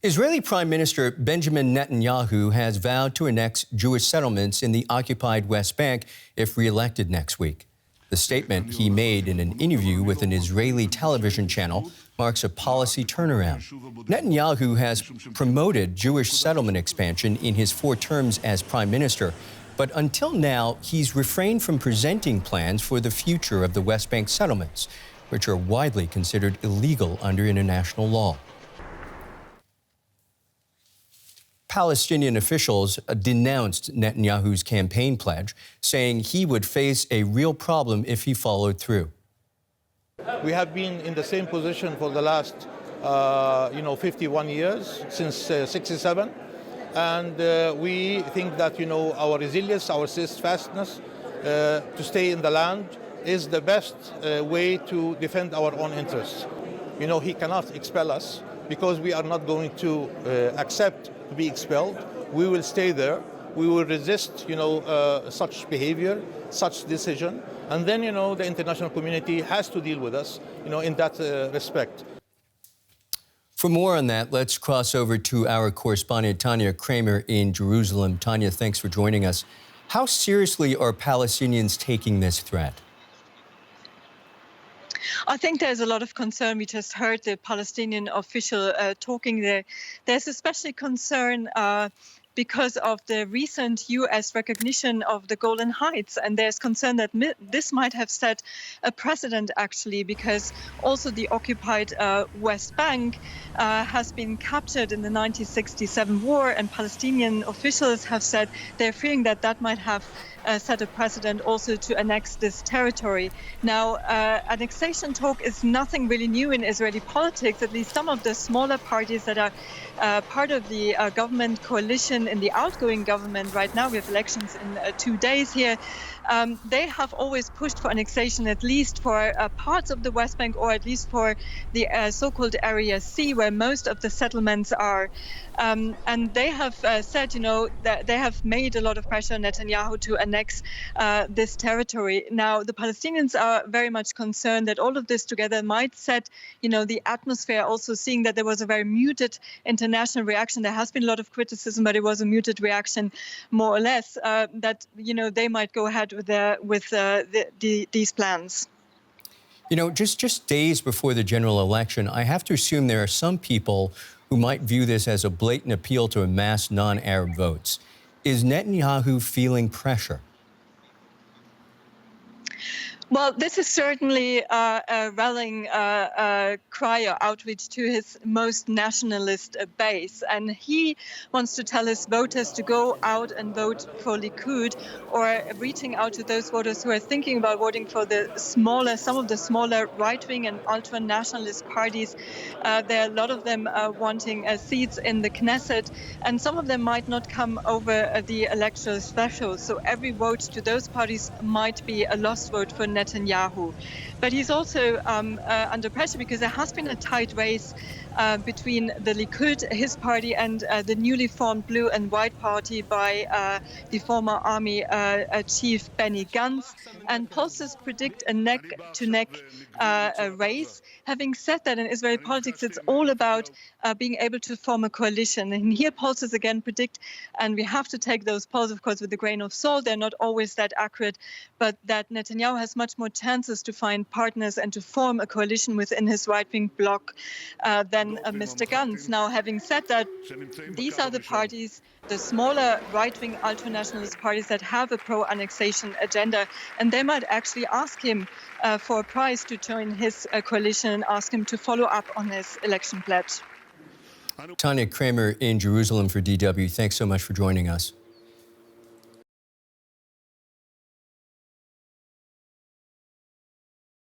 Israeli Prime Minister Benjamin Netanyahu has vowed to annex Jewish settlements in the occupied West Bank if reelected next week. The statement he made in an interview with an Israeli television channel marks a policy turnaround. Netanyahu has promoted Jewish settlement expansion in his 4 terms as prime minister, but until now, he's refrained from presenting plans for the future of the West Bank settlements, which are widely considered illegal under international law. Palestinian officials denounced Netanyahu's campaign pledge, saying he would face a real problem if he followed through. We have been in the same position for the last, 51 years, since 67. And we think that, our resilience, our steadfastness to stay in the land is the best way to defend our own interests. He cannot expel us because we are not going to accept to be expelled. We will stay there. We will resist, such behavior, such decision. And then, the international community has to deal with us, in that respect. For more on that, let's cross over to our correspondent, Tanya Kramer in Jerusalem. Tanya, thanks for joining us. How seriously are Palestinians taking this threat? I think there's a lot of concern. We just heard the Palestinian official talking there. There's especially concern because of the recent U.S. recognition of the Golan Heights. And there's concern that this might have set a precedent, actually, because also the occupied West Bank has been captured in the 1967 war. And Palestinian officials have said they're fearing that that might have set a precedent also to annex this territory. Now, annexation talk is nothing really new in Israeli politics. At least some of the smaller parties that are part of the government coalition in the outgoing government right now, we have elections in 2 days here, they have always pushed for annexation, at least for parts of the West Bank, or at least for the so-called Area C, where most of the settlements are. And they have said, that they have made a lot of pressure on Netanyahu to annex this territory. Now, the Palestinians are very much concerned that all of this together might set, the atmosphere, also seeing that there was a very muted international reaction. There has been a lot of criticism, but it was a muted reaction, more or less, that, they might go ahead with these plans. Just days before the general election, I have to assume there are some people who might view this as a blatant appeal to amass non-Arab votes. Is Netanyahu feeling pressure? Well, this is certainly a rallying cry or outreach to his most nationalist base. And he wants to tell his voters to go out and vote for Likud, or reaching out to those voters who are thinking about voting for some of the smaller right-wing and ultra-nationalist parties. There are a lot of them wanting seats in the Knesset, and some of them might not come over the electoral threshold. So every vote to those parties might be a lost vote for Netanyahu. But he's also under pressure because there has been a tight race between the Likud, his party, and the newly formed Blue and White Party by the former army chief Benny Gantz. And pollsters predict a neck-to-neck race. Having said that, in Israeli politics, it's all about being able to form a coalition. And here pollsters again predict, and we have to take those polls, of course, with a grain of salt. They're not always that accurate, but that Netanyahu has much more chances to find partners and to form a coalition within his right-wing bloc than Mr. Gantz. Now, having said that, these are the parties, the smaller right-wing ultra-nationalist parties that have a pro-annexation agenda, and they might actually ask him for a prize to join his coalition and ask him to follow up on his election pledge. Tanya Kramer in Jerusalem for DW. Thanks so much for joining us.